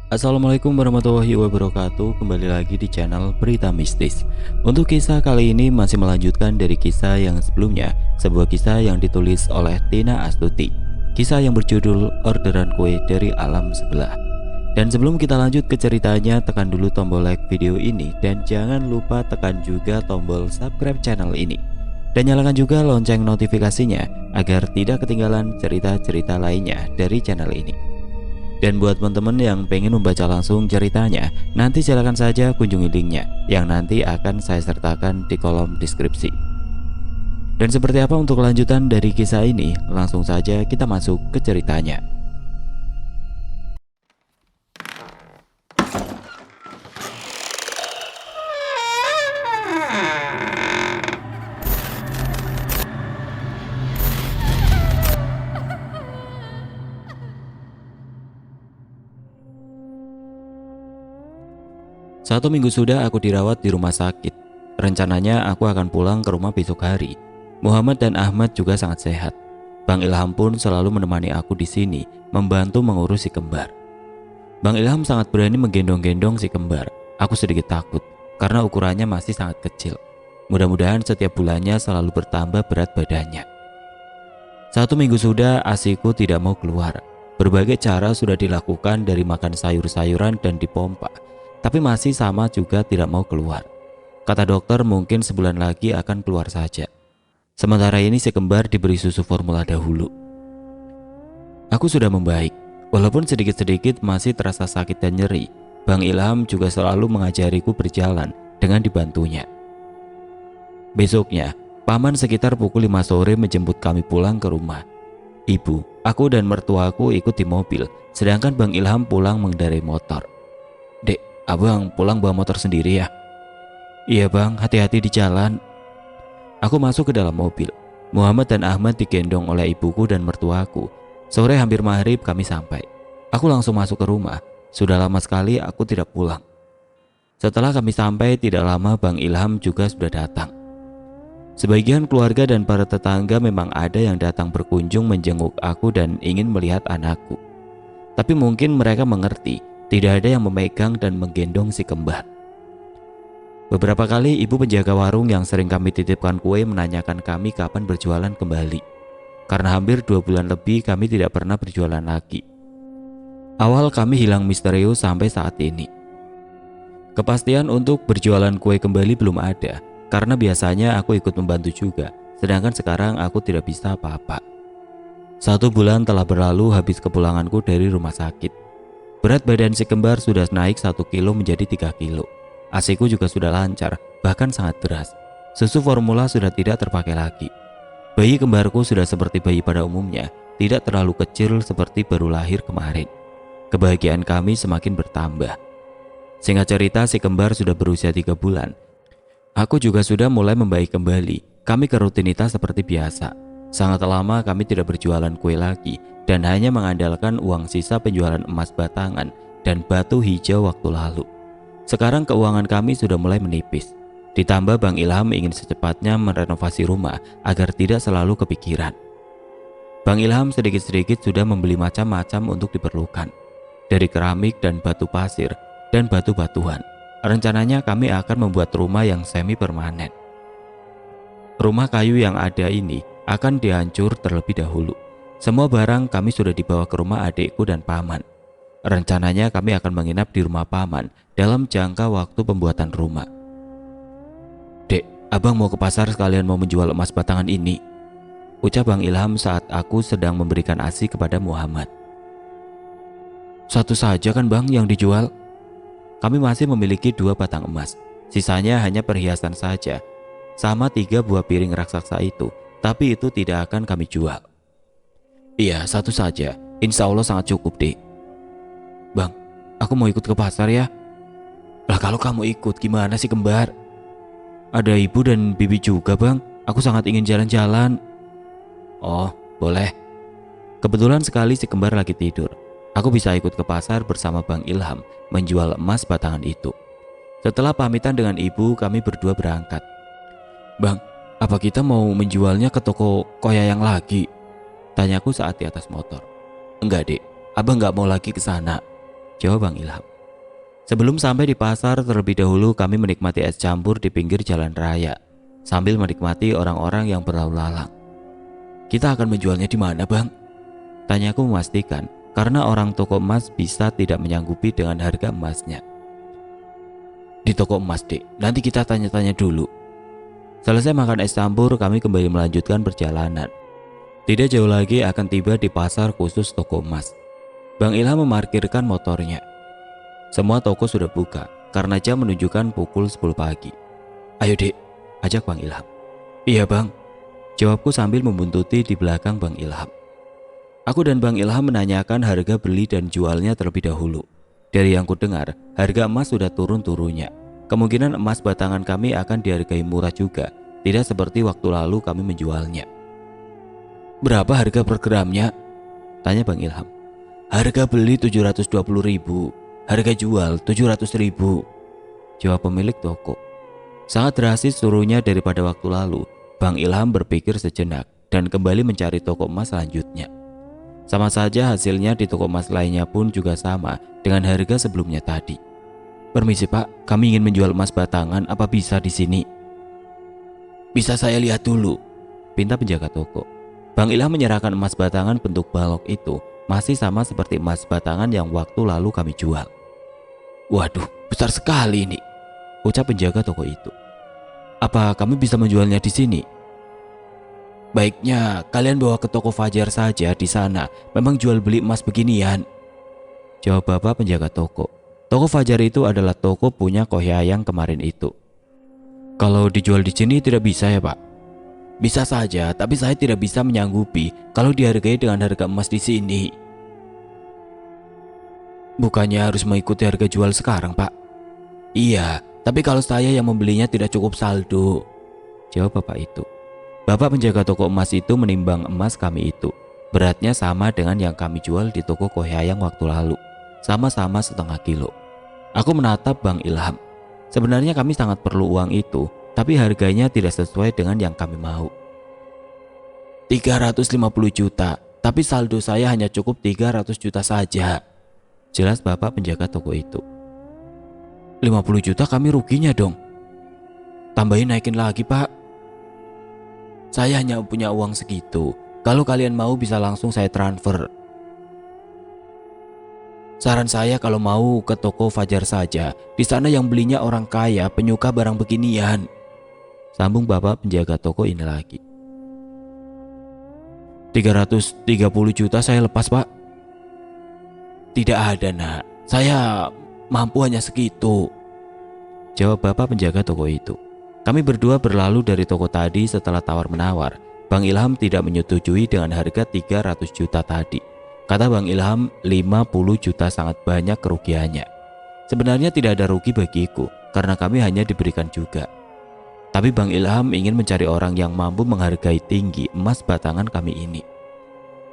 Assalamualaikum warahmatullahi wabarakatuh. Kembali lagi di channel Berita Mistis. Untuk kisah kali ini masih melanjutkan dari kisah yang sebelumnya, sebuah kisah yang ditulis oleh Tina Astuti. Kisah yang berjudul Orderan Kue dari Alam Sebelah. Dan sebelum kita lanjut ke ceritanya, tekan dulu tombol like video ini dan jangan lupa tekan juga tombol subscribe channel ini. Dan nyalakan juga lonceng notifikasinya agar tidak ketinggalan cerita-cerita lainnya dari channel ini. Dan buat teman-teman yang pengen membaca langsung ceritanya, nanti silakan saja kunjungi linknya yang nanti akan saya sertakan di kolom deskripsi. Dan seperti apa untuk kelanjutan dari kisah ini, langsung saja kita masuk ke ceritanya. Satu minggu sudah aku dirawat di rumah sakit. Rencananya aku akan pulang ke rumah besok hari. Muhammad dan Ahmad juga sangat sehat. Bang Ilham pun selalu menemani aku di sini, membantu mengurus si kembar. Bang Ilham sangat berani menggendong-gendong si kembar. Aku sedikit takut karena ukurannya masih sangat kecil. Mudah-mudahan setiap bulannya selalu bertambah berat badannya. Satu minggu sudah asiku tidak mau keluar. Berbagai cara sudah dilakukan, dari makan sayur-sayuran dan dipompa, tapi masih sama juga tidak mau keluar. Kata dokter mungkin sebulan lagi akan keluar saja. Sementara ini si kembar diberi susu formula dahulu. Aku sudah membaik, walaupun sedikit-sedikit masih terasa sakit dan nyeri. Bang Ilham juga selalu mengajariku berjalan dengan dibantunya. Besoknya, paman sekitar pukul 5 sore menjemput kami pulang ke rumah. Ibu, aku dan mertuaku ikut di mobil, sedangkan Bang Ilham pulang mengendarai motor. "Dek, abang pulang bawa motor sendiri ya?" "Iya bang, hati-hati di jalan." Aku masuk ke dalam mobil. Muhammad dan Ahmad digendong oleh ibuku dan mertuaku. Sore hampir maghrib kami sampai. Aku langsung masuk ke rumah. Sudah lama sekali aku tidak pulang. Setelah kami sampai tidak lama, Bang Ilham juga sudah datang. Sebagian keluarga dan para tetangga memang ada yang datang berkunjung menjenguk aku dan ingin melihat anakku. Tapi mungkin mereka mengerti, tidak ada yang memegang dan menggendong si kembar. Beberapa kali ibu penjaga warung yang sering kami titipkan kue menanyakan kami kapan berjualan kembali. Karena hampir 2 bulan lebih kami tidak pernah berjualan lagi. Awal kami hilang misterius sampai saat ini. Kepastian untuk berjualan kue kembali belum ada, karena biasanya aku ikut membantu juga, sedangkan sekarang aku tidak bisa apa-apa. 1 bulan telah berlalu habis kepulanganku dari rumah sakit. Berat badan si kembar sudah naik 1 kilo menjadi 3 kilo. Asiku juga sudah lancar, bahkan sangat deras. Susu formula sudah tidak terpakai lagi. Bayi kembarku sudah seperti bayi pada umumnya, tidak terlalu kecil seperti baru lahir kemarin. Kebahagiaan kami semakin bertambah. Singkat cerita, si kembar sudah berusia 3 bulan. Aku juga sudah mulai membaik kembali. Kami ke rutinitas seperti biasa. Sangat lama kami tidak berjualan kue lagi dan hanya mengandalkan uang sisa penjualan emas batangan dan batu hijau waktu lalu. Sekarang keuangan kami sudah mulai menipis. Ditambah Bang Ilham ingin secepatnya merenovasi rumah agar tidak selalu kepikiran. Bang Ilham sedikit-sedikit sudah membeli macam-macam untuk diperlukan. Dari keramik dan batu pasir dan batu-batuan. Rencananya kami akan membuat rumah yang semi permanen. Rumah kayu yang ada ini akan dihancur terlebih dahulu. Semua barang kami sudah dibawa ke rumah adikku dan paman. Rencananya kami akan menginap di rumah paman dalam jangka waktu pembuatan rumah. "Dek, abang mau ke pasar sekalian mau menjual emas batangan ini," ucap Bang Ilham saat aku sedang memberikan ASI kepada Muhammad. "Satu saja kan bang yang dijual? Kami masih memiliki 2 batang emas, sisanya hanya perhiasan saja, sama 3 buah piring raksasa itu, tapi itu tidak akan kami jual." "Iya, satu saja, insya Allah sangat cukup dek." "Bang, aku mau ikut ke pasar ya." "Lah kalau kamu ikut gimana sih kembar?" "Ada ibu dan bibi juga bang, aku sangat ingin jalan-jalan." "Oh, boleh." Kebetulan sekali si kembar lagi tidur. Aku bisa ikut ke pasar bersama Bang Ilham menjual emas batangan itu. Setelah pamitan dengan ibu, kami berdua berangkat. "Bang, apa kita mau menjualnya ke toko koya yang lagi?" tanyaku saat di atas motor. "Enggak dek, abang nggak mau lagi ke sana." jawab Bang Ilham. Sebelum sampai di pasar, terlebih dahulu kami menikmati es campur di pinggir jalan raya sambil menikmati orang-orang yang berlalu lalang. Kita akan menjualnya di mana, Bang? Tanyaku memastikan karena orang toko emas bisa tidak menyanggupi dengan harga emasnya. Di toko emas, Dek. Nanti kita tanya-tanya dulu. Selesai makan es campur, kami kembali melanjutkan perjalanan. Tidak jauh lagi akan tiba di pasar khusus toko emas. Bang Ilham memarkirkan motornya. Semua toko sudah buka karena jam menunjukkan pukul 10 pagi. Ayo, Dek, ajak Bang Ilham. Iya, Bang, jawabku sambil membuntuti di belakang Bang Ilham. Aku dan Bang Ilham menanyakan harga beli dan jualnya terlebih dahulu. Dari yang kudengar, harga emas sudah turun-turunnya. Kemungkinan emas batangan kami akan dihargai murah juga, tidak seperti waktu lalu kami menjualnya. Berapa harga per gramnya? Tanya Bang Ilham. Harga beli 720.000, harga jual 700.000, jawab pemilik toko. Sangat drastis turunnya daripada waktu lalu. Bang Ilham berpikir sejenak dan kembali mencari toko emas selanjutnya. Sama saja hasilnya di toko emas lainnya pun juga sama dengan harga sebelumnya tadi. Permisi, Pak, kami ingin menjual emas batangan, apa bisa di sini? Bisa saya lihat dulu, pinta penjaga toko. Bang Ilham menyerahkan emas batangan bentuk balok itu, masih sama seperti emas batangan yang waktu lalu kami jual. Waduh, besar sekali ini, ucap penjaga toko itu. Apa kami bisa menjualnya di sini? Baiknya kalian bawa ke toko Fajar saja, di sana memang jual beli emas beginian, jawab bapak penjaga toko. Toko Fajar itu adalah toko punya Kohyayang kemarin itu. Kalau dijual di sini tidak bisa ya, Pak? Bisa saja, tapi saya tidak bisa menyanggupi kalau dihargai dengan harga emas di sini. Bukannya harus mengikuti harga jual sekarang, Pak? Iya, tapi kalau saya yang membelinya tidak cukup saldo, jawab bapak itu. Bapak penjaga toko emas itu menimbang emas kami itu. Beratnya sama dengan yang kami jual di toko Kohyayang waktu lalu. Sama-sama setengah kilo. Aku menatap Bang Ilham. Sebenarnya kami sangat perlu uang itu, tapi harganya tidak sesuai dengan yang kami mau. 350 juta, tapi saldo saya hanya cukup 300 juta saja, jelas bapak penjaga toko itu. 50 juta kami ruginya dong. Tambahin naikin lagi, Pak. Saya hanya punya uang segitu. Kalau kalian mau bisa langsung saya transfer. Saran saya kalau mau ke toko Fajar saja. Di sana yang belinya orang kaya, penyuka barang beginian, sambung bapak penjaga toko ini lagi. 330 juta saya lepas, Pak. Tidak ada, nak. Saya mampu hanya segitu, jawab bapak penjaga toko itu. Kami berdua berlalu dari toko tadi setelah tawar-menawar. Bang Ilham tidak menyetujui dengan harga 300 juta tadi. Kata Bang Ilham 50 juta sangat banyak kerugiannya. Sebenarnya tidak ada rugi bagiku karena kami hanya diberikan juga. Tapi Bang Ilham ingin mencari orang yang mampu menghargai tinggi emas batangan kami ini.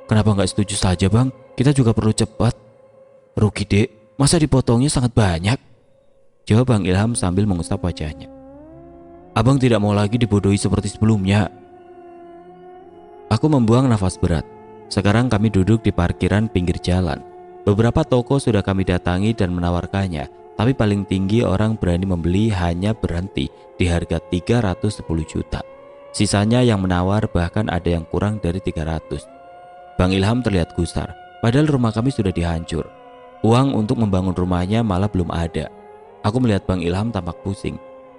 Kenapa nggak setuju saja, Bang? Kita juga perlu cepat. Rugi, Dek. Masa dipotongnya sangat banyak? Jawab Bang Ilham sambil mengusap wajahnya. Abang tidak mau lagi dibodohi seperti sebelumnya. Aku membuang nafas berat. Sekarang kami duduk di parkiran pinggir jalan. Beberapa toko sudah kami datangi dan menawarkannya, tapi paling tinggi orang berani membeli hanya berhenti di harga 310 juta. Sisanya yang menawar bahkan ada yang kurang dari 300. Bang Ilham terlihat gusar, padahal rumah kami sudah dihancur. Uang untuk membangun rumahnya malah belum ada. Aku melihat Bang Ilham tampak pusing.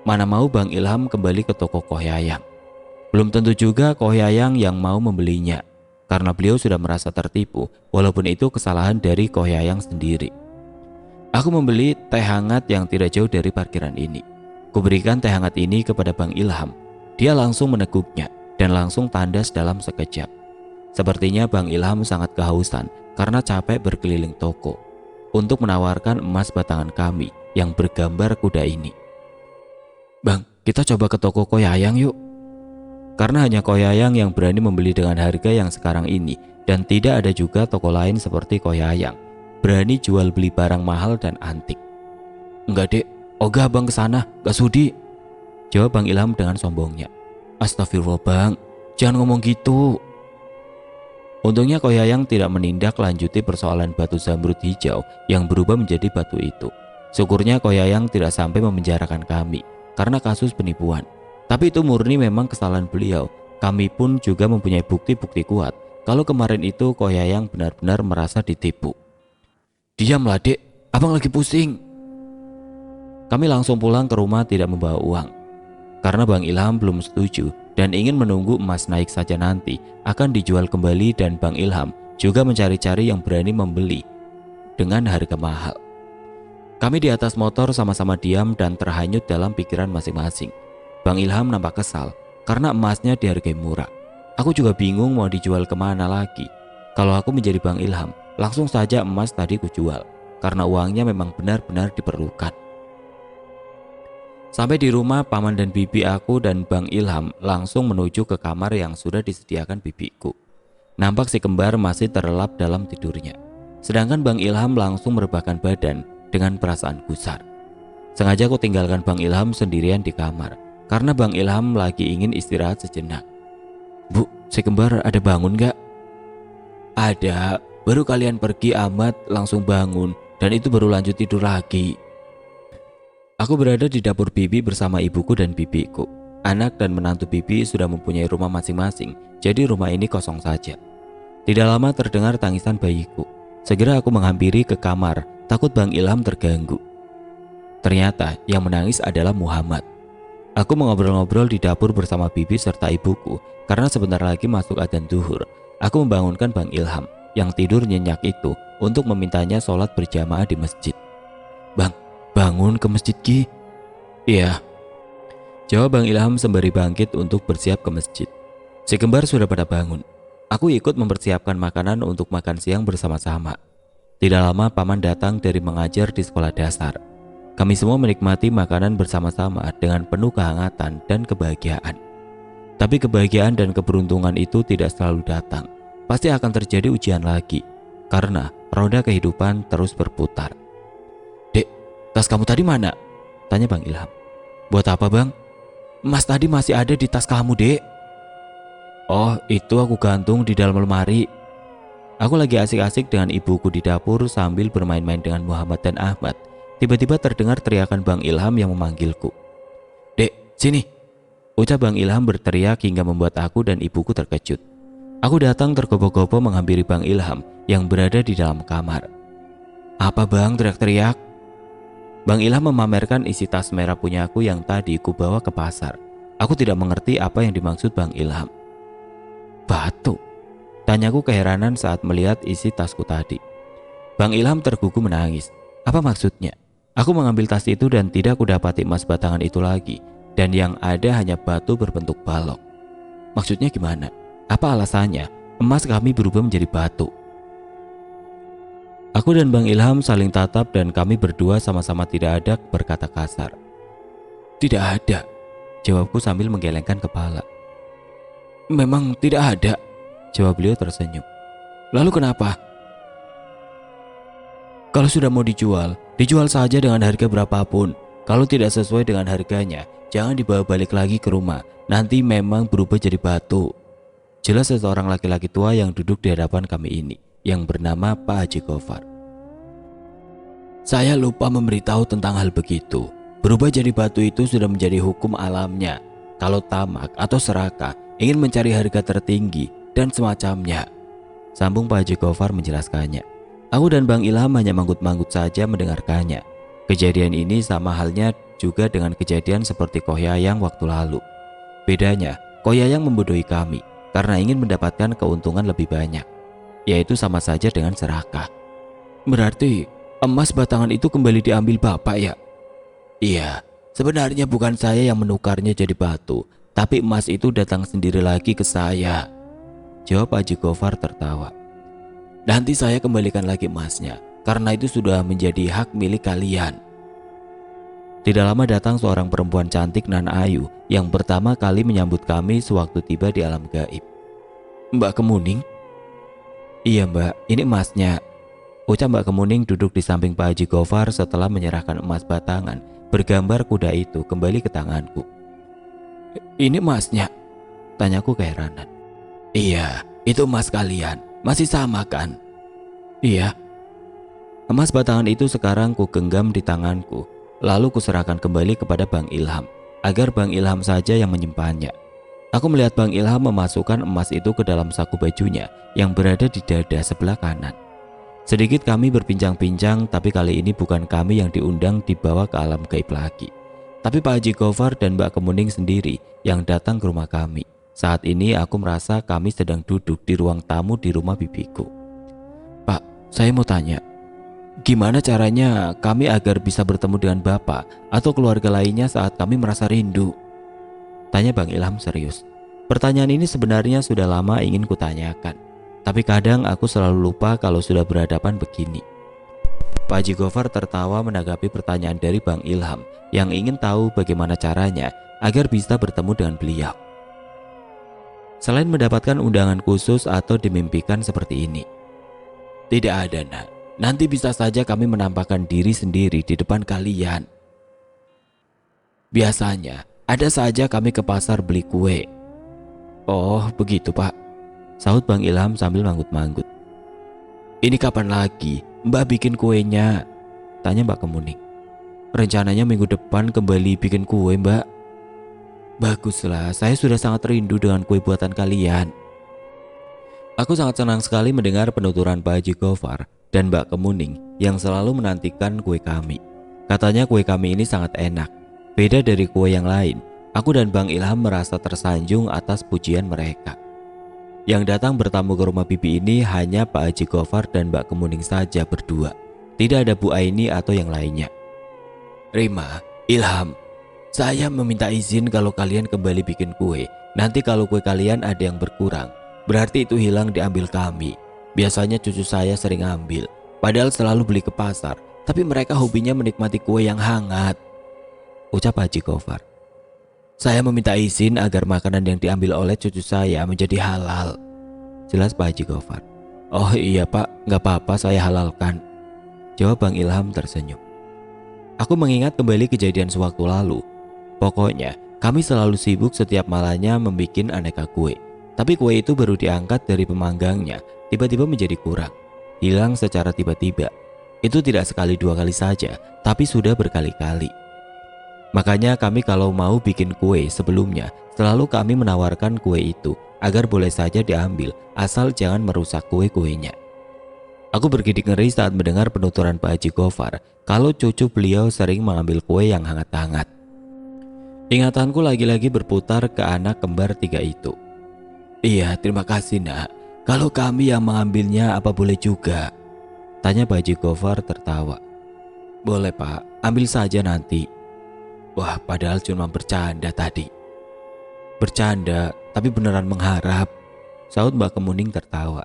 Mana mau Bang Ilham kembali ke toko Kohyayang. Belum tentu juga Kohyayang yang mau membelinya, karena beliau sudah merasa tertipu, walaupun itu kesalahan dari Kohyayang sendiri. Aku membeli teh hangat yang tidak jauh dari parkiran ini. Kuberikan teh hangat ini kepada Bang Ilham. Dia langsung meneguknya dan langsung tandas dalam sekejap. Sepertinya Bang Ilham sangat kehausan karena capek berkeliling toko untuk menawarkan emas batangan kami yang bergambar kuda ini. Bang, kita coba ke toko Kohyayang yuk. Karena hanya Kohyayang yang berani membeli dengan harga yang sekarang ini, dan tidak ada juga toko lain seperti Kohyayang berani jual beli barang mahal dan antik. Enggak, Dek, ogah Bang kesana, gak sudi, jawab Bang Ilham dengan sombongnya. Astagfirullah, Bang, jangan ngomong gitu. Untungnya Ko Yayang tidak menindaklanjuti persoalan batu zamrud hijau yang berubah menjadi batu itu. Syukurnya Ko Yayang tidak sampai memenjarakan kami karena kasus penipuan. Tapi itu murni memang kesalahan beliau. Kami pun juga mempunyai bukti-bukti kuat kalau kemarin itu Ko Yayang benar-benar merasa ditipu. Diamlah dek, abang lagi pusing. Kami langsung pulang ke rumah tidak membawa uang. Karena Bang Ilham belum setuju dan ingin menunggu emas naik saja nanti akan dijual kembali, dan Bang Ilham juga mencari-cari yang berani membeli dengan harga mahal. Kami di atas motor sama-sama diam dan terhanyut dalam pikiran masing-masing. Bang Ilham nampak kesal karena emasnya dihargai murah. Aku juga bingung mau dijual kemana lagi. Kalau aku menjadi Bang Ilham, langsung saja emas tadi kujual karena uangnya memang benar-benar diperlukan. Sampai di rumah, paman dan bibi aku dan Bang Ilham langsung menuju ke kamar yang sudah disediakan bibiku. Nampak si kembar masih terlelap dalam tidurnya. Sedangkan Bang Ilham langsung merebahkan badan dengan perasaan gusar. Sengaja aku tinggalkan Bang Ilham sendirian di kamar karena Bang Ilham lagi ingin istirahat sejenak. Bu, si kembar ada bangun gak? Ada, baru kalian pergi amat langsung bangun dan itu baru lanjut tidur lagi. Aku berada di dapur bibi bersama ibuku dan bibiku. Anak dan menantu bibi sudah mempunyai rumah masing-masing, jadi rumah ini kosong saja. Tidak lama terdengar tangisan bayiku. Segera aku menghampiri ke kamar, takut Bang Ilham terganggu. Ternyata yang menangis adalah Muhammad. Aku mengobrol-ngobrol di dapur bersama bibi serta ibuku karena sebentar lagi masuk adzan zuhur. Aku membangunkan Bang Ilham yang tidur nyenyak itu untuk memintanya sholat berjamaah di masjid. Bang, bangun ke masjid Ki? Iya, jawab Bang Ilham sembari bangkit untuk bersiap ke masjid. Si kembar sudah pada bangun. Aku ikut mempersiapkan makanan untuk makan siang bersama-sama. Tidak lama paman datang dari mengajar di sekolah dasar. Kami semua menikmati makanan bersama-sama dengan penuh kehangatan dan kebahagiaan. Tapi kebahagiaan dan keberuntungan itu tidak selalu datang. Pasti akan terjadi ujian lagi, karena roda kehidupan terus berputar. Dek, tas kamu tadi mana? Tanya Bang Ilham. Buat apa bang? Emas tadi masih ada di tas kamu dek. Oh, itu aku gantung di dalam lemari. Aku lagi asik-asik dengan ibuku di dapur sambil bermain-main dengan Muhammad dan Ahmad. Tiba-tiba terdengar teriakan Bang Ilham yang memanggilku. Dek, sini. Ucap Bang Ilham berteriak hingga membuat aku dan ibuku terkejut. Aku datang tergopoh-gopoh menghampiri Bang Ilham yang berada di dalam kamar. Apa bang, teriak-teriak? Bang Ilham memamerkan isi tas merah punyaku yang tadi ku bawa ke pasar. Aku tidak mengerti apa yang dimaksud Bang Ilham. Batu? Tanyaku keheranan saat melihat isi tasku tadi. Bang Ilham tergugu menangis. Apa maksudnya? Aku mengambil tas itu dan tidak kudapati emas batangan itu lagi, dan yang ada hanya batu berbentuk balok. Maksudnya gimana? Apa alasannya emas kami berubah menjadi batu? Aku dan Bang Ilham saling tatap dan kami berdua sama-sama tidak ada berkata kasar. Tidak ada, jawabku sambil menggelengkan kepala. Memang tidak ada, jawab beliau tersenyum. Lalu kenapa? Kalau sudah mau dijual, dijual saja dengan harga berapapun. Kalau tidak sesuai dengan harganya, jangan dibawa balik lagi ke rumah. Nanti memang berubah jadi batu. Jelas seseorang laki-laki tua yang duduk di hadapan kami ini, yang bernama Pak Haji Gofar. Saya lupa memberitahu tentang hal begitu. Berubah jadi batu itu sudah menjadi hukum alamnya. Kalau tamak atau serakah, ingin mencari harga tertinggi dan semacamnya. Sambung Pak Haji Gofar menjelaskannya. Aku dan Bang Ilham hanya manggut-manggut saja mendengarkannya. Kejadian ini sama halnya juga dengan kejadian seperti Ko Yayang waktu lalu. Bedanya, Ko Yayang membodohi kami karena ingin mendapatkan keuntungan lebih banyak, yaitu sama saja dengan serakah. Berarti emas batangan itu kembali diambil Bapak ya? Iya, sebenarnya bukan saya yang menukarnya jadi batu, tapi emas itu datang sendiri lagi ke saya, jawab Haji Gofar tertawa. Nanti saya kembalikan lagi emasnya, karena itu sudah menjadi hak milik kalian. Tidak lama datang seorang perempuan cantik nan ayu yang pertama kali menyambut kami sewaktu tiba di alam gaib. Mbak Kemuning? Iya mbak, ini emasnya, ucap Mbak Kemuning duduk di samping Pak Haji Gofar setelah menyerahkan emas batangan bergambar kuda itu kembali ke tanganku. Ini emasnya? Tanyaku keheranan. Iya, itu emas kalian. Masih sama kan? Iya. Emas batangan itu sekarang ku genggam di tanganku, lalu kuserahkan kembali kepada Bang Ilham, agar Bang Ilham saja yang menyimpannya. Aku melihat Bang Ilham memasukkan emas itu ke dalam saku bajunya yang berada di dada sebelah kanan. Sedikit kami berbincang-bincang, tapi kali ini bukan kami yang diundang dibawa ke alam gaib lagi, tapi Pak Haji Gofar dan Mbak Kemuning sendiri yang datang ke rumah kami. Saat ini aku merasa kami sedang duduk di ruang tamu di rumah bibiku. Pak, saya mau tanya, gimana caranya kami agar bisa bertemu dengan Bapak atau keluarga lainnya saat kami merasa rindu? Tanya Bang Ilham serius. Pertanyaan ini sebenarnya sudah lama ingin kutanyakan, tapi kadang aku selalu lupa kalau sudah berhadapan begini. Pak Haji Gofar tertawa menanggapi pertanyaan dari Bang Ilham yang ingin tahu bagaimana caranya agar bisa bertemu dengan beliau. Selain mendapatkan undangan khusus atau dimimpikan seperti ini. Tidak ada, Nak. Nanti bisa saja kami menampakkan diri sendiri di depan kalian. Biasanya ada saja kami ke pasar beli kue. Oh begitu Pak, sahut Bang Ilham sambil manggut-manggut. Ini kapan lagi Mbak bikin kuenya? Tanya Mbak Kemuning. Rencananya minggu depan kembali bikin kue Mbak. Baguslah, saya sudah sangat rindu dengan kue buatan kalian. Aku sangat senang sekali mendengar penuturan Pak Haji Gofar dan Mbak Kemuning yang selalu menantikan kue kami. Katanya kue kami ini sangat enak, beda dari kue yang lain. Aku dan Bang Ilham merasa tersanjung atas pujian mereka. Yang datang bertamu ke rumah bibi ini hanya Pak Haji Gofar dan Mbak Kemuning saja berdua. Tidak ada Bu Aini atau yang lainnya. Rima, Ilham, saya meminta izin kalau kalian kembali bikin kue. Nanti kalau kue kalian ada yang berkurang, berarti itu hilang diambil kami. Biasanya cucu saya sering ambil, padahal selalu beli ke pasar. Tapi mereka hobinya menikmati kue yang hangat, ucap Haji Gofar. Saya meminta izin agar makanan yang diambil oleh cucu saya menjadi halal, jelas Pak Haji Gofar. Oh iya Pak, nggak apa-apa saya halalkan, jawab Bang Ilham tersenyum. Aku mengingat kembali kejadian sewaktu lalu. Pokoknya kami selalu sibuk setiap malamnya membuat aneka kue. Tapi kue itu baru diangkat dari pemanggangnya, tiba-tiba menjadi kurang, hilang secara tiba-tiba. Itu tidak sekali dua kali saja, tapi sudah berkali-kali. Makanya kami kalau mau bikin kue sebelumnya, selalu kami menawarkan kue itu agar boleh saja diambil, asal jangan merusak kue-kuenya. Aku bergidik ngeri saat mendengar penuturan Pak Haji Gofar kalau cucu beliau sering mengambil kue yang hangat-hangat. Ingatanku lagi-lagi berputar ke anak kembar 3 itu. Iya, terima kasih Nak. Kalau kami yang mengambilnya apa boleh juga? Tanya Pak Haji Gofar tertawa. Boleh Pak, ambil saja nanti. Wah, padahal cuma bercanda tadi. Bercanda, tapi beneran mengharap, sahut Mbak Kemuning tertawa.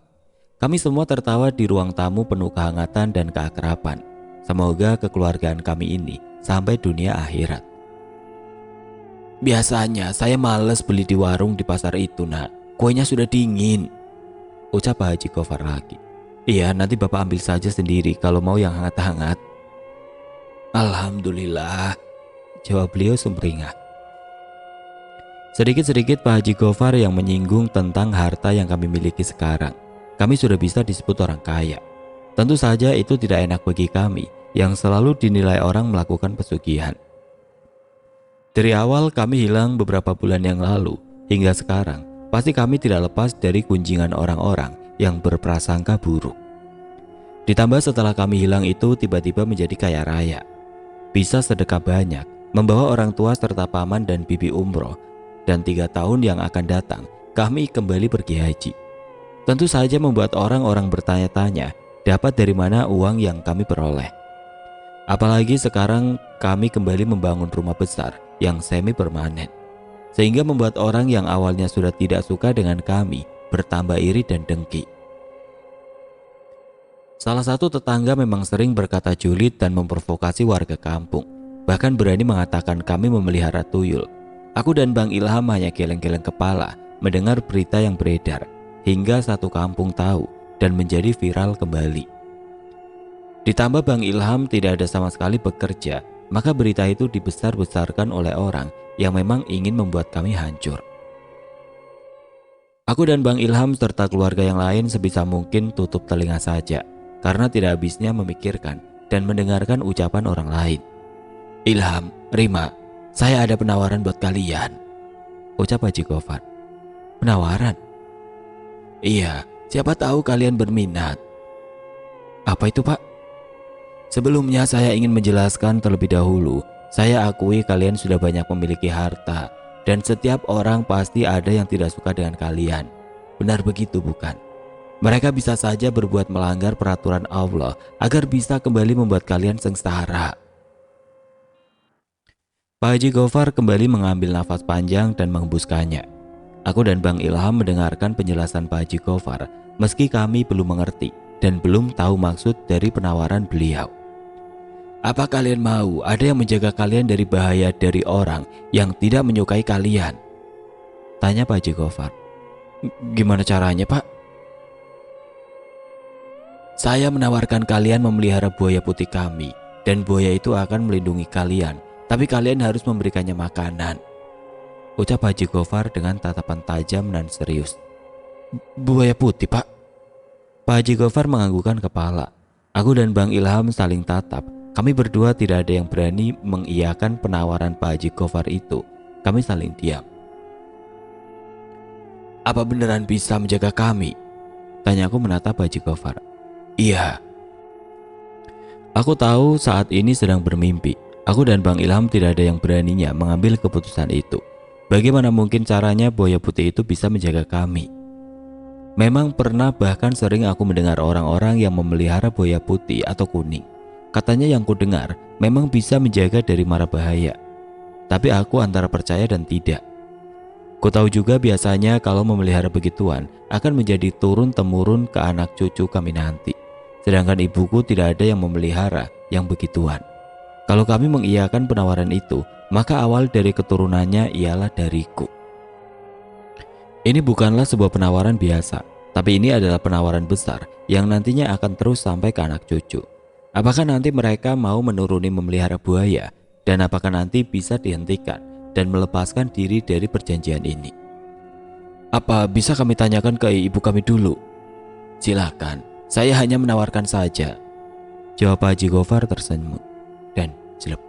Kami semua tertawa di ruang tamu penuh kehangatan dan keakraban. Semoga kekeluargaan kami ini sampai dunia akhirat. Biasanya saya males beli di warung di pasar itu Nak. Kuenya sudah dingin, ucap Pak Haji Gofar lagi. Iya, nanti Bapak ambil saja sendiri kalau mau yang hangat-hangat. Alhamdulillah, jawab beliau sumringah. Sedikit-sedikit Pak Haji Gofar yang menyinggung tentang harta yang kami miliki sekarang. Kami sudah bisa disebut orang kaya. Tentu saja itu tidak enak bagi kami yang selalu dinilai orang melakukan pesugihan. Dari awal kami hilang beberapa bulan yang lalu hingga sekarang, pasti kami tidak lepas dari kunjingan orang-orang yang berprasangka buruk. Ditambah setelah kami hilang itu tiba-tiba menjadi kaya raya, bisa sedekah banyak, membawa orang tua serta paman dan bibi umroh, dan 3 tahun yang akan datang kami kembali pergi haji. Tentu saja membuat orang-orang bertanya-tanya dapat dari mana uang yang kami peroleh. Apalagi sekarang kami kembali membangun rumah besar yang semi permanen, sehingga membuat orang yang awalnya sudah tidak suka dengan kami bertambah iri dan dengki. Salah satu tetangga memang sering berkata julid dan memprovokasi warga kampung, bahkan berani mengatakan kami memelihara tuyul. Aku dan Bang Ilham hanya geleng-geleng kepala mendengar berita yang beredar, hingga satu kampung tahu dan menjadi viral kembali. Ditambah Bang Ilham tidak ada sama sekali bekerja, maka berita itu dibesar-besarkan oleh orang yang memang ingin membuat kami hancur. Aku dan Bang Ilham serta keluarga yang lain sebisa mungkin tutup telinga saja karena tidak habisnya memikirkan dan mendengarkan ucapan orang lain. Ilham, Rima, saya ada penawaran buat kalian, ucap Haji Gofar. Penawaran? Iya, siapa tahu kalian berminat. Apa itu, Pak? Sebelumnya saya ingin menjelaskan terlebih dahulu. Saya akui kalian sudah banyak memiliki harta, dan setiap orang pasti ada yang tidak suka dengan kalian. Benar begitu bukan? Mereka bisa saja berbuat melanggar peraturan Allah agar bisa kembali membuat kalian sengsara. Pak Haji Gofar kembali mengambil nafas panjang dan menghembuskannya. Aku dan Bang Ilham mendengarkan penjelasan Pak Haji Gofar meski kami belum mengerti dan belum tahu maksud dari penawaran beliau. Apa kalian mau ada yang menjaga kalian dari bahaya dari orang yang tidak menyukai kalian? Tanya Pak Haji Gofar. Gimana caranya, Pak? Saya menawarkan kalian memelihara buaya putih kami, dan buaya itu akan melindungi kalian, tapi kalian harus memberikannya makanan, ucap Haji Gofar dengan tatapan tajam dan serius. Buaya putih, Pak? Pak Haji Gofar menganggukkan kepala. Aku dan Bang Ilham saling tatap. Kami berdua tidak ada yang berani mengiyakan penawaran Pak Haji Gofar itu. Kami saling diam. Apa beneran bisa menjaga kami? Tanyaku menatap Pak Haji Gofar. Iya. Aku tahu saat ini sedang bermimpi. Aku dan Bang Ilham tidak ada yang beraninya mengambil keputusan itu. Bagaimana mungkin caranya buaya putih itu bisa menjaga kami? Memang pernah bahkan sering aku mendengar orang-orang yang memelihara buaya putih atau kuning. Katanya yang ku dengar memang bisa menjaga dari mara bahaya. Tapi aku antara percaya dan tidak. Ku tahu juga biasanya kalau memelihara begituan akan menjadi turun-temurun ke anak cucu kami nanti. Sedangkan ibuku tidak ada yang memelihara yang begituan. Kalau kami mengiyakan penawaran itu, maka awal dari keturunannya ialah dariku. Ini bukanlah sebuah penawaran biasa, tapi ini adalah penawaran besar yang nantinya akan terus sampai ke anak cucu. Apakah nanti mereka mau menuruni memelihara buaya, dan apakah nanti bisa dihentikan dan melepaskan diri dari perjanjian ini? Apa bisa kami tanyakan ke ibu kami dulu? Silakan, saya hanya menawarkan saja, jawab Haji Gofar tersenyum. Dan jelek.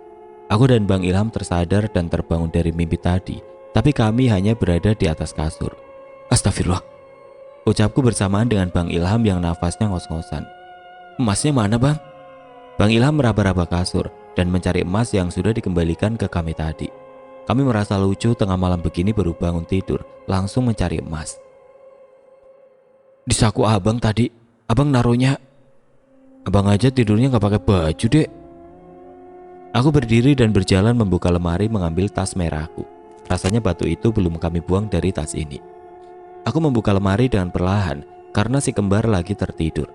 Aku dan Bang Ilham tersadar dan terbangun dari mimpi tadi, tapi kami hanya berada di atas kasur. Astagfirullah, ucapku bersamaan dengan Bang Ilham yang nafasnya ngos-ngosan. Emasnya mana, Bang? Bang Ilham meraba-raba kasur dan mencari emas yang sudah dikembalikan ke kami tadi. Kami merasa lucu tengah malam begini baru bangun tidur, langsung mencari emas. Di saku abang tadi, abang naruhnya. Abang aja tidurnya gak pakai baju, Dek. Aku berdiri dan berjalan membuka lemari mengambil tas merahku. Rasanya batu itu belum kami buang dari tas ini. Aku membuka lemari dengan perlahan karena si kembar lagi tertidur.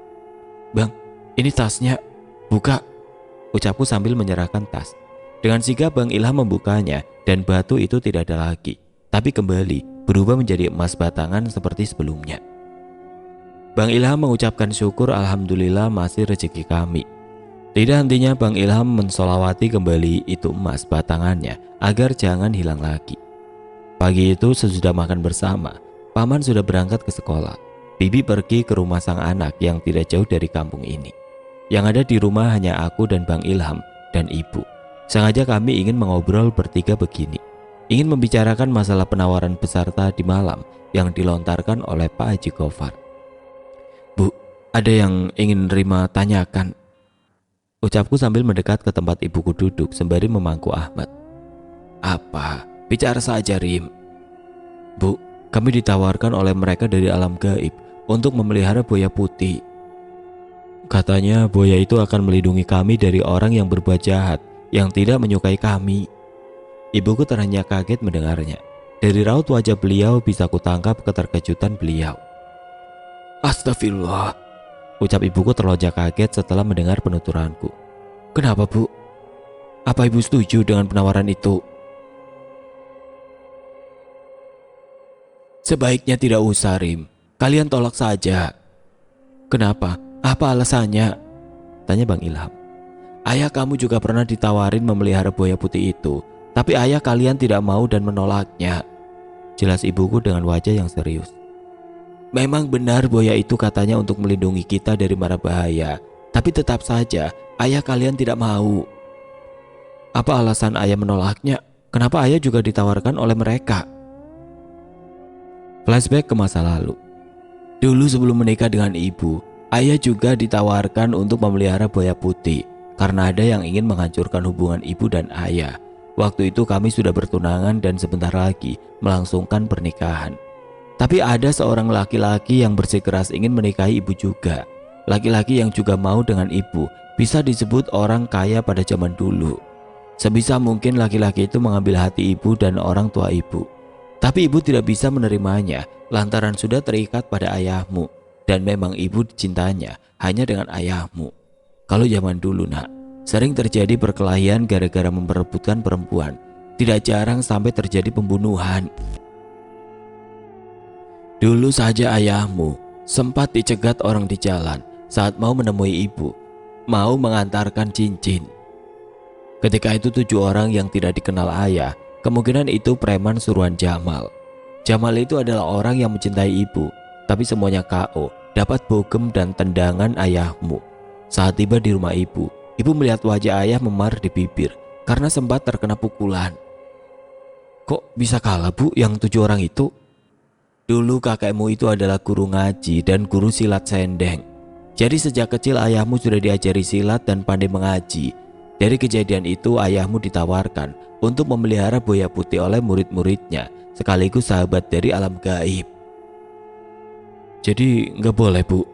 Bang, ini tasnya. Buka, ucapku sambil menyerahkan tas. Dengan sigap Bang Ilham membukanya dan batu itu tidak ada lagi, tapi kembali berubah menjadi emas batangan seperti sebelumnya. Bang Ilham mengucapkan syukur alhamdulillah masih rezeki kami. Tidak hentinya Bang Ilham mensolawati kembali itu emas batangannya agar jangan hilang lagi. Pagi itu sesudah makan bersama, Paman sudah berangkat ke sekolah. Bibi pergi ke rumah sang anak yang tidak jauh dari kampung ini. Yang ada di rumah hanya aku dan Bang Ilham dan ibu. Sengaja kami ingin mengobrol bertiga begini. Ingin membicarakan masalah penawaran peserta di malam yang dilontarkan oleh Pak Haji Gofar. Bu, ada yang ingin Rima tanyakan, ucapku sambil mendekat ke tempat ibuku duduk sembari memangku Ahmad. Apa? Bicara saja, Rim. Bu, kami ditawarkan oleh mereka dari alam gaib untuk memelihara buaya putih. Katanya buaya itu akan melindungi kami dari orang yang berbuat jahat, yang tidak menyukai kami. Ibuku terhenyak kaget mendengarnya. Dari raut wajah beliau bisa kutangkap keterkejutan beliau. Astagfirullah, ucap ibuku terlonjak kaget setelah mendengar penuturanku. Kenapa, Bu? Apa ibu setuju dengan penawaran itu? Sebaiknya tidak usah, Rim. Kalian tolak saja. Kenapa? Apa alasannya? Tanya Bang Ilham. Ayah kamu juga pernah ditawarin memelihara buaya putih itu, tapi ayah kalian tidak mau dan menolaknya. Jelas ibuku dengan wajah yang serius. Memang benar buaya itu katanya untuk melindungi kita dari mara bahaya. Tapi tetap saja ayah kalian tidak mau. Apa alasan ayah menolaknya? Kenapa ayah juga ditawarkan oleh mereka? Flashback ke masa lalu. Dulu sebelum menikah dengan ibu, ayah juga ditawarkan untuk memelihara buaya putih karena ada yang ingin menghancurkan hubungan ibu dan ayah. Waktu itu kami sudah bertunangan dan sebentar lagi melangsungkan pernikahan. Tapi ada seorang laki-laki yang bersikeras ingin menikahi ibu juga. Laki-laki yang juga mau dengan ibu bisa disebut orang kaya pada zaman dulu. Sebisa mungkin laki-laki itu mengambil hati ibu dan orang tua ibu. Tapi ibu tidak bisa menerimanya lantaran sudah terikat pada ayahmu. Dan memang ibu dicintanya hanya dengan ayahmu. Kalau zaman dulu nak, sering terjadi perkelahian gara-gara memperebutkan perempuan. Tidak jarang sampai terjadi pembunuhan. Dulu saja ayahmu sempat dicegat orang di jalan saat mau menemui ibu, mau mengantarkan cincin. Ketika itu 7 orang yang tidak dikenal ayah, kemungkinan itu preman suruhan Jamal. Jamal itu adalah orang yang mencintai ibu, tapi semuanya KO, dapat bogem dan tendangan ayahmu. Saat tiba di rumah ibu melihat wajah ayah memar di bibir karena sempat terkena pukulan. Kok bisa kalah bu yang 7 orang itu? Dulu kakekmu itu adalah guru ngaji dan guru silat sendeng. Jadi sejak kecil ayahmu sudah diajari silat dan pandai mengaji. Dari kejadian itu ayahmu ditawarkan untuk memelihara buaya putih oleh murid-muridnya, sekaligus sahabat dari alam gaib. Jadi nggak boleh bu?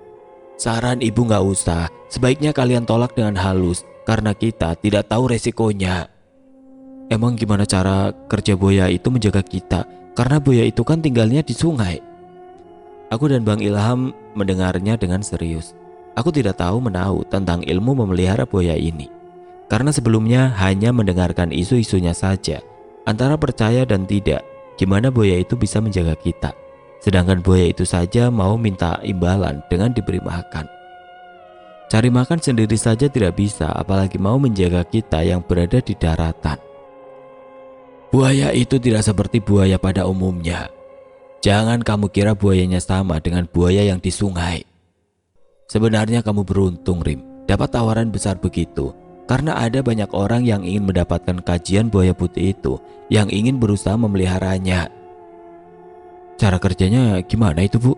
Saran ibu nggak usah, sebaiknya kalian tolak dengan halus karena kita tidak tahu resikonya. Emang gimana cara kerja buaya itu menjaga kita? Karena buaya itu kan tinggalnya di sungai. Aku dan Bang Ilham mendengarnya dengan serius. Aku tidak tahu menahu tentang ilmu memelihara buaya ini. Karena sebelumnya hanya mendengarkan isu-isunya saja. Antara percaya dan tidak, gimana buaya itu bisa menjaga kita. Sedangkan buaya itu saja mau minta imbalan dengan diberi makan. Cari makan sendiri saja tidak bisa, apalagi mau menjaga kita yang berada di daratan. Buaya itu tidak seperti buaya pada umumnya. Jangan kamu kira buayanya sama dengan buaya yang di sungai. Sebenarnya kamu beruntung Rim, dapat tawaran besar begitu. Karena ada banyak orang yang ingin mendapatkan kajian buaya putih itu, yang ingin berusaha memeliharanya. Cara kerjanya gimana itu bu?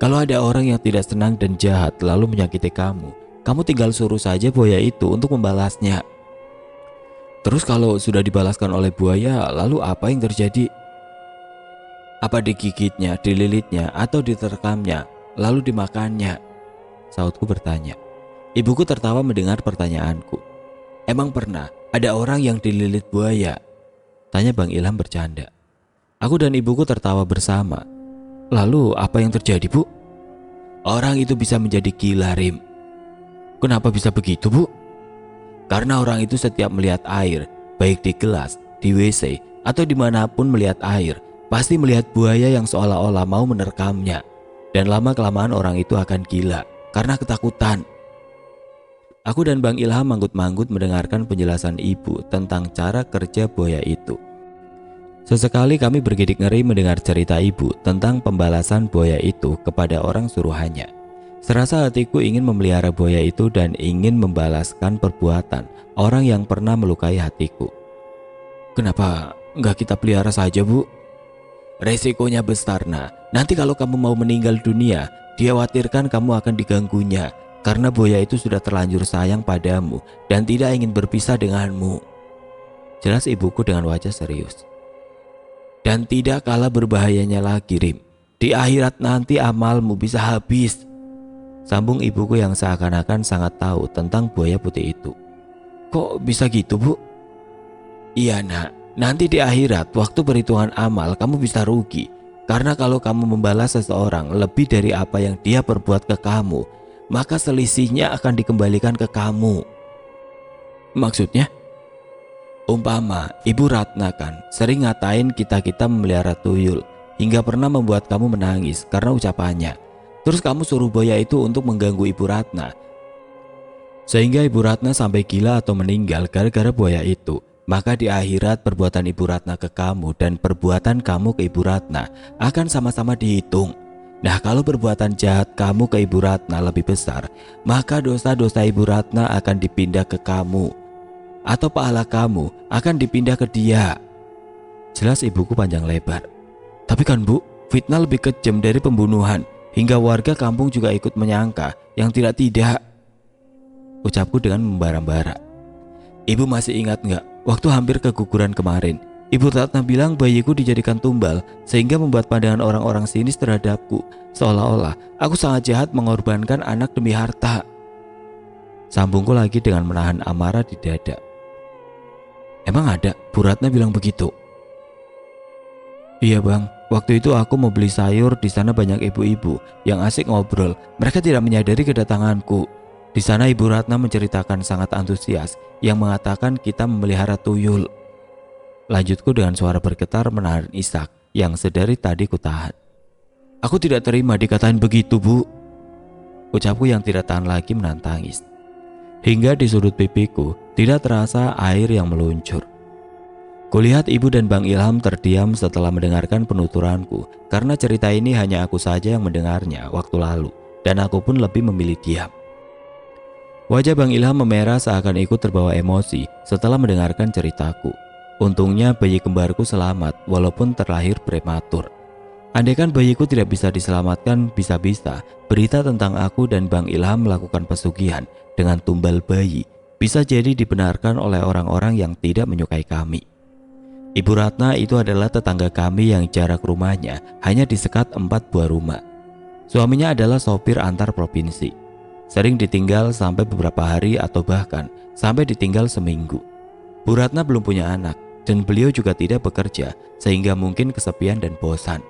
Kalau ada orang yang tidak senang dan jahat lalu menyakiti kamu tinggal suruh saja buaya itu untuk membalasnya. Terus kalau sudah dibalaskan oleh buaya, lalu apa yang terjadi? Apa digigitnya, dililitnya, atau diterkamnya, lalu dimakannya? Sautku bertanya. Ibuku tertawa mendengar pertanyaanku. Emang pernah ada orang yang dililit buaya? Tanya Bang Ilham bercanda. Aku dan ibuku tertawa bersama. Lalu apa yang terjadi bu? Orang itu bisa menjadi gila Rim. Kenapa bisa begitu bu? Karena orang itu setiap melihat air, baik di gelas, di WC, atau dimanapun melihat air, pasti melihat buaya yang seolah-olah mau menerkamnya. Dan lama-kelamaan orang itu akan gila, karena ketakutan. Aku dan Bang Ilham manggut-manggut mendengarkan penjelasan ibu tentang cara kerja buaya itu. Sesekali kami bergidik ngeri mendengar cerita ibu tentang pembalasan buaya itu kepada orang suruhannya. Serasa hatiku ingin memelihara buaya itu dan ingin membalaskan perbuatan orang yang pernah melukai hatiku. Kenapa nggak kita pelihara saja bu? Resikonya besar nak. Nanti kalau kamu mau meninggal dunia, dikhawatirkan kamu akan diganggunya. Karena buaya itu sudah terlanjur sayang padamu dan tidak ingin berpisah denganmu. Jelas ibuku dengan wajah serius. Dan tidak kalah berbahayanya lagi Rim. Di akhirat nanti amalmu bisa habis. Sambung ibuku yang seakan-akan sangat tahu tentang buaya putih itu. Kok bisa gitu bu? Iya nak, nanti di akhirat waktu perhitungan amal kamu bisa rugi. Karena kalau kamu membalas seseorang lebih dari apa yang dia perbuat ke kamu, maka selisihnya akan dikembalikan ke kamu. Maksudnya? Umpama Ibu Ratna kan sering ngatain kita-kita memelihara tuyul, hingga pernah membuat kamu menangis karena ucapannya. Terus kamu suruh buaya itu untuk mengganggu Ibu Ratna, sehingga Ibu Ratna sampai gila atau meninggal gara-gara buaya itu. Maka di akhirat perbuatan Ibu Ratna ke kamu dan perbuatan kamu ke Ibu Ratna akan sama-sama dihitung. Nah, kalau perbuatan jahat kamu ke Ibu Ratna lebih besar, maka dosa-dosa Ibu Ratna akan dipindah ke kamu, atau pahala kamu akan dipindah ke dia. Jelas ibuku panjang lebar. Tapi kan Bu, fitnah lebih kejam dari pembunuhan, hingga warga kampung juga ikut menyangka yang tidak-tidak. Ucapku dengan membara-bara. Ibu masih ingat nggak, waktu hampir keguguran kemarin, Ibu Ratna bilang bayiku dijadikan tumbal sehingga membuat pandangan orang-orang sinis terhadapku, seolah-olah aku sangat jahat mengorbankan anak demi harta. Sambungku lagi dengan menahan amarah di dada. Emang ada Bu Ratna bilang begitu? Iya bang, waktu itu aku mau beli sayur, di sana banyak ibu-ibu yang asik ngobrol. Mereka tidak menyadari kedatanganku. Di sana Ibu Ratna menceritakan sangat antusias yang mengatakan kita memelihara tuyul. Lanjutku dengan suara bergetar menahan isak yang sedari tadi kutahan. Aku tidak terima dikatain begitu Bu. Ucapku yang tidak tahan lagi menahan tangis. Hingga di sudut pipiku tidak terasa air yang meluncur. Kulihat ibu dan Bang Ilham terdiam setelah mendengarkan penuturanku, karena cerita ini hanya aku saja yang mendengarnya waktu lalu, dan aku pun lebih memilih diam. Wajah Bang Ilham memerah seakan ikut terbawa emosi setelah mendengarkan ceritaku. Untungnya bayi kembarku selamat walaupun terlahir prematur. Andaikan bayiku tidak bisa diselamatkan, bisa-bisa berita tentang aku dan Bang Ilham melakukan pesugihan dengan tumbal bayi bisa jadi dibenarkan oleh orang-orang yang tidak menyukai kami. Ibu Ratna itu adalah tetangga kami yang jarak rumahnya hanya disekat 4 buah rumah. Suaminya adalah sopir antar provinsi. Sering ditinggal sampai beberapa hari atau bahkan sampai ditinggal seminggu. Bu Ratna belum punya anak dan beliau juga tidak bekerja sehingga mungkin kesepian dan bosan.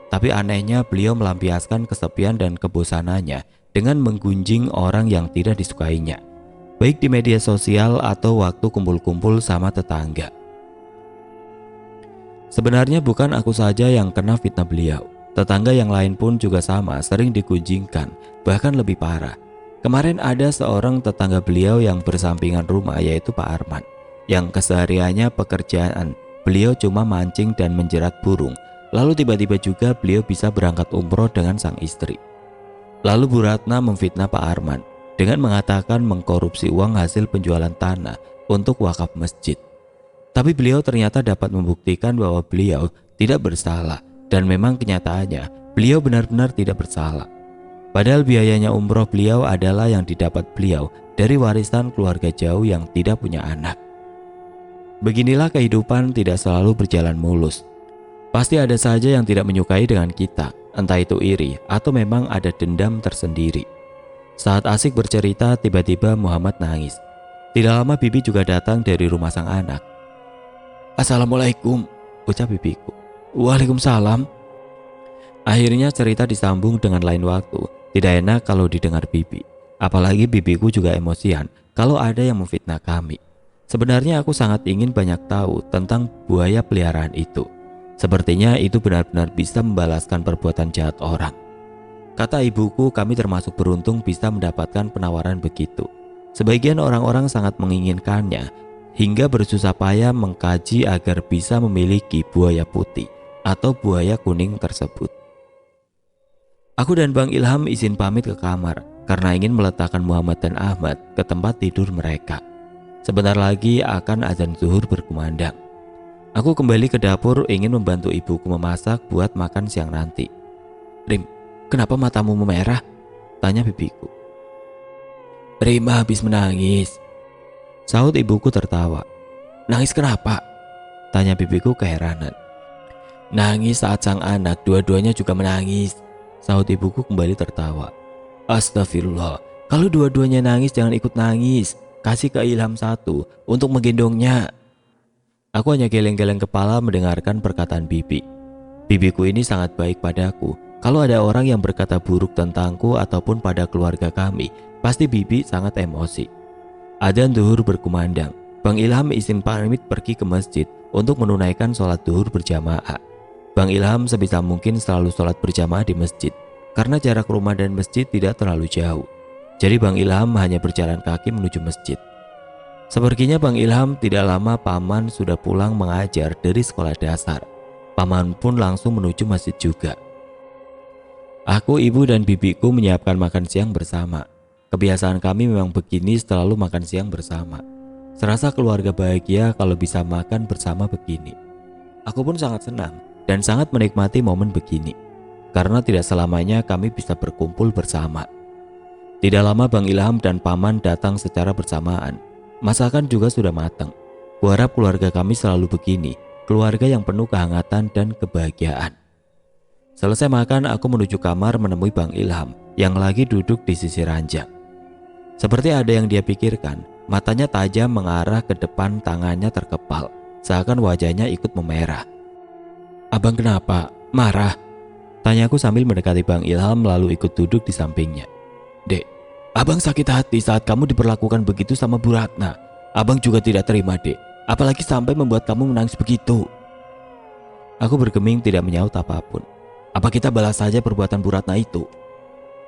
Tapi anehnya beliau melampiaskan kesepian dan kebosanannya dengan menggunjing orang yang tidak disukainya, baik di media sosial atau waktu kumpul-kumpul sama tetangga. Sebenarnya bukan aku saja yang kena fitnah beliau. Tetangga yang lain pun juga sama, sering digunjingkan, bahkan lebih parah. Kemarin ada seorang tetangga beliau yang bersampingan rumah, yaitu Pak Arman, yang kesehariannya pekerjaan beliau cuma mancing dan menjerat burung. Lalu tiba-tiba juga beliau bisa berangkat umroh dengan sang istri. Lalu Bu Ratna memfitnah Pak Arman dengan mengatakan mengkorupsi uang hasil penjualan tanah untuk wakaf masjid. Tapi beliau ternyata dapat membuktikan bahwa beliau tidak bersalah, dan memang kenyataannya beliau benar-benar tidak bersalah. Padahal biayanya umroh beliau adalah yang didapat beliau dari warisan keluarga jauh yang tidak punya anak. Beginilah kehidupan tidak selalu berjalan mulus. Pasti ada saja yang tidak menyukai dengan kita, entah itu iri atau memang ada dendam tersendiri. Saat asik bercerita, tiba-tiba Muhammad nangis. Tidak lama Bibi juga datang dari rumah sang anak. Assalamualaikum, ucap bibiku. Waalaikumsalam. Akhirnya cerita disambung dengan lain waktu. Tidak enak kalau didengar Bibi. Apalagi bibiku juga emosian kalau ada yang memfitnah kami. Sebenarnya aku sangat ingin banyak tahu tentang buaya peliharaan itu. Sepertinya itu benar-benar bisa membalaskan perbuatan jahat orang. Kata ibuku, kami termasuk beruntung bisa mendapatkan penawaran begitu. Sebagian orang-orang sangat menginginkannya, hingga bersusah payah mengkaji agar bisa memiliki buaya putih atau buaya kuning tersebut. Aku dan Bang Ilham izin pamit ke kamar karena ingin meletakkan Muhammad dan Ahmad ke tempat tidur mereka. Sebentar lagi akan azan zuhur berkumandang. Aku kembali ke dapur ingin membantu ibuku memasak buat makan siang nanti. Rim, kenapa matamu memerah? Tanya bibiku. Rima habis menangis, sahut ibuku tertawa. Nangis kenapa? Tanya bibiku keheranan. Nangis saat sang anak dua-duanya juga menangis, sahut ibuku kembali tertawa. Astagfirullah, kalau dua-duanya nangis jangan ikut nangis. Kasih ke Ilham satu untuk menggendongnya. Aku hanya geleng-geleng kepala mendengarkan perkataan bibi. Bibiku ini sangat baik padaku. Kalau ada orang yang berkata buruk tentangku ataupun pada keluarga kami, pasti bibi sangat emosi. Adzan zuhur berkumandang. Bang Ilham izin pamit pergi ke masjid untuk menunaikan sholat zuhur berjamaah. Bang Ilham sebisa mungkin selalu sholat berjamaah di masjid karena jarak rumah dan masjid tidak terlalu jauh. Jadi Bang Ilham hanya berjalan kaki menuju masjid. Sepertinya Bang Ilham tidak lama paman sudah pulang mengajar dari sekolah dasar. Paman pun langsung menuju masjid juga. Aku, ibu, dan bibiku menyiapkan makan siang bersama. Kebiasaan kami memang begini, selalu makan siang bersama. Serasa keluarga bahagia kalau bisa makan bersama begini. Aku pun sangat senang dan sangat menikmati momen begini, karena tidak selamanya kami bisa berkumpul bersama. Tidak lama Bang Ilham dan Paman datang secara bersamaan. Masakan juga sudah matang. Kuharap keluarga kami selalu begini, keluarga yang penuh kehangatan dan kebahagiaan. Selesai makan, aku menuju kamar menemui Bang Ilham yang lagi duduk di sisi ranjang. Seperti ada yang dia pikirkan, matanya tajam mengarah ke depan, tangannya terkepal, seakan wajahnya ikut memerah. "Abang kenapa? Marah?" tanyaku sambil mendekati Bang Ilham lalu ikut duduk di sampingnya. "Dek, abang sakit hati saat kamu diperlakukan begitu sama Bu Ratna. Abang juga tidak terima, Dek. Apalagi sampai membuat kamu menangis begitu." Aku bergeming tidak menyaut apapun. "Apa kita balas saja perbuatan Bu Ratna itu?"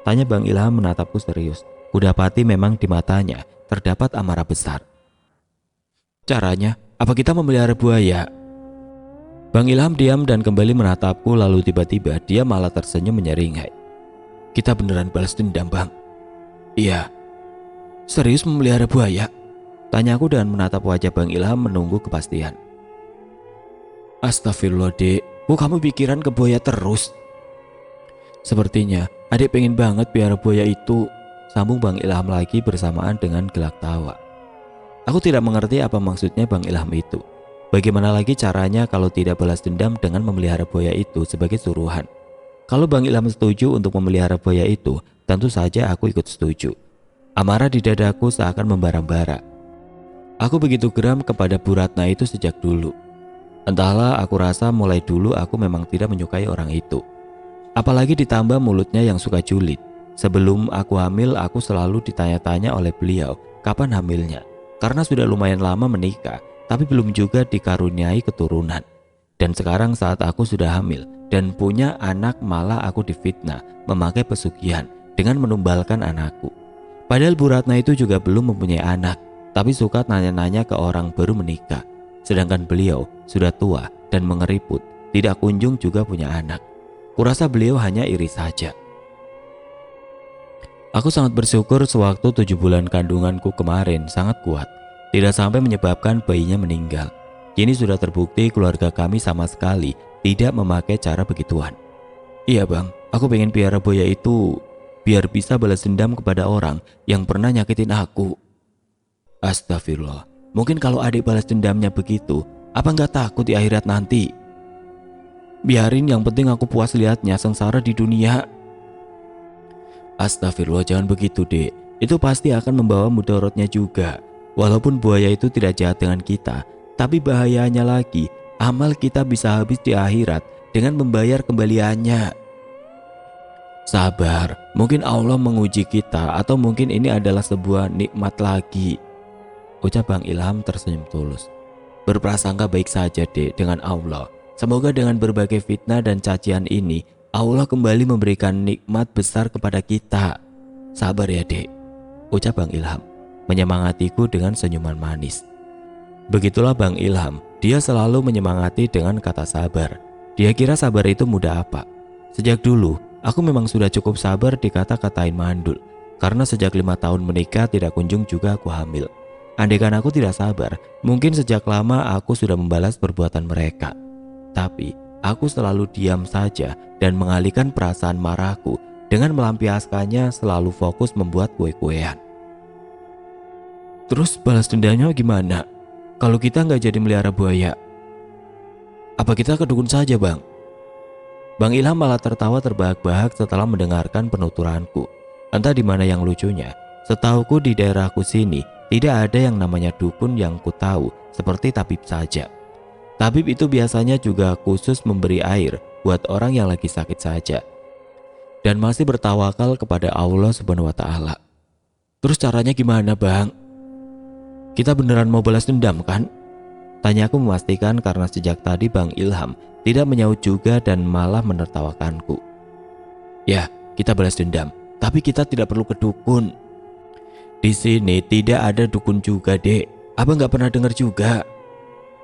tanya Bang Ilham menatapku serius. Kudapati memang di matanya terdapat amarah besar. "Caranya, apa kita memelihara buaya?" Bang Ilham diam dan kembali menatapku, lalu tiba-tiba dia malah tersenyum menyeringai. "Kita beneran balas dendam, Bang?" "Iya." "Serius memelihara buaya?" tanyaku dan menatap wajah Bang Ilham menunggu kepastian. "Astagfirullah, Dek. Kok kamu pikiran ke buaya terus?" "Sepertinya adik pengen banget piara buaya itu," sambung Bang Ilham lagi bersamaan dengan gelak tawa. Aku tidak mengerti apa maksudnya Bang Ilham itu. Bagaimana lagi caranya kalau tidak balas dendam dengan memelihara buaya itu sebagai suruhan? Kalau Bang Ilham setuju untuk memelihara buaya itu, tentu saja aku ikut setuju. Amarah di dadaku seakan membara-bara. Aku begitu geram kepada Bu Ratna itu sejak dulu. Entahlah, aku rasa mulai dulu aku memang tidak menyukai orang itu. Apalagi ditambah mulutnya yang suka julid. Sebelum aku hamil, aku selalu ditanya-tanya oleh beliau kapan hamilnya. Karena sudah lumayan lama menikah, tapi belum juga dikaruniai keturunan. Dan sekarang saat aku sudah hamil dan punya anak, malah aku difitnah memakai pesugihan dengan menumbalkan anakku. Padahal Bu Ratna itu juga belum mempunyai anak, tapi suka nanya-nanya ke orang baru menikah. Sedangkan beliau sudah tua dan mengeriput, tidak kunjung juga punya anak. Kurasa beliau hanya iri saja. Aku sangat bersyukur sewaktu 7 bulan kandunganku kemarin sangat kuat, tidak sampai menyebabkan bayinya meninggal. Kini sudah terbukti keluarga kami sama sekali tidak memakai cara begituan. "Iya, Bang, aku pengen piara buaya itu biar bisa balas dendam kepada orang yang pernah nyakitin aku." "Astagfirullah. Mungkin kalau adik balas dendamnya begitu, apa nggak takut di akhirat nanti?" "Biarin, yang penting aku puas lihatnya sengsara di dunia." "Astagfirullah, jangan begitu, Dek. Itu pasti akan membawa mudaratnya juga. Walaupun buaya itu tidak jahat dengan kita, tapi bahayanya lagi, amal kita bisa habis di akhirat dengan membayar kembaliannya." "Sabar, mungkin Allah menguji kita, atau mungkin ini adalah sebuah nikmat lagi," ucap Bang Ilham tersenyum tulus. "Berprasangka baik saja, Dek, dengan Allah. Semoga dengan berbagai fitnah dan cacian ini, Allah kembali memberikan nikmat besar kepada kita. Sabar ya, Dek," ucap Bang Ilham, menyemangatiku dengan senyuman manis. Begitulah Bang Ilham, dia selalu menyemangati dengan kata sabar. Dia kira sabar itu mudah apa. Sejak dulu, aku memang sudah cukup sabar dikata-katain mandul, karena sejak 5 tahun menikah tidak kunjung juga aku hamil. Andaikan aku tidak sabar, mungkin sejak lama aku sudah membalas perbuatan mereka. Tapi aku selalu diam saja dan mengalihkan perasaan marahku dengan melampiaskannya, selalu fokus membuat kue-kuean. "Terus balas dendamnya gimana? Kalau kita nggak jadi melihara buaya, apa kita ke dukun saja, Bang?" Bang Ilham malah tertawa terbahak-bahak setelah mendengarkan penuturanku. Entah di mana yang lucunya, setauku di daerahku sini tidak ada yang namanya dukun yang ku tahu, seperti tabib saja. Tabib itu biasanya juga khusus memberi air buat orang yang lagi sakit saja, dan masih bertawakal kepada Allah Subhanahu wa Ta'ala. "Terus caranya gimana, Bang? Kita beneran mau balas dendam kan?" tanyaku memastikan, karena sejak tadi Bang Ilham tidak menyaut juga dan malah menertawakanku. "Ya, kita balas dendam, tapi kita tidak perlu ke dukun. Di sini tidak ada dukun juga, Dek. Abang nggak pernah dengar juga,"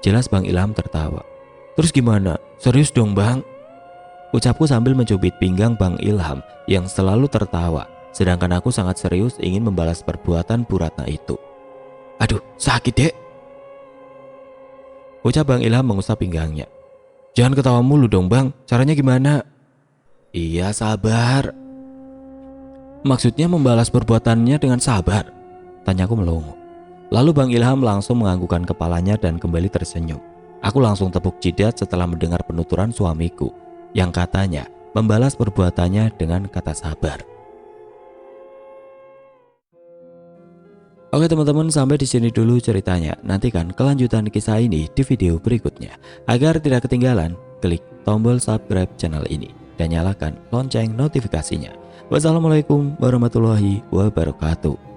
jelas Bang Ilham tertawa. "Terus gimana? Serius dong, Bang?" Ucapku sambil mencubit pinggang Bang Ilham yang selalu tertawa, sedangkan aku sangat serius ingin membalas perbuatan Bu Ratna itu. Aduh, sakit dek. Ucap Bang Ilham mengusap pinggangnya. Jangan ketawa mulu dong bang, caranya gimana? Iya sabar. Maksudnya membalas perbuatannya dengan sabar? Tanyaku melongo. Lalu Bang Ilham langsung menganggukkan kepalanya dan kembali tersenyum. Aku langsung tepuk jidat setelah mendengar penuturan suamiku yang katanya membalas perbuatannya dengan kata sabar. Oke teman-teman, sampai di sini dulu ceritanya. Nantikan kelanjutan kisah ini di video berikutnya. Agar tidak ketinggalan, klik tombol subscribe channel ini dan nyalakan lonceng notifikasinya. Wassalamualaikum warahmatullahi wabarakatuh.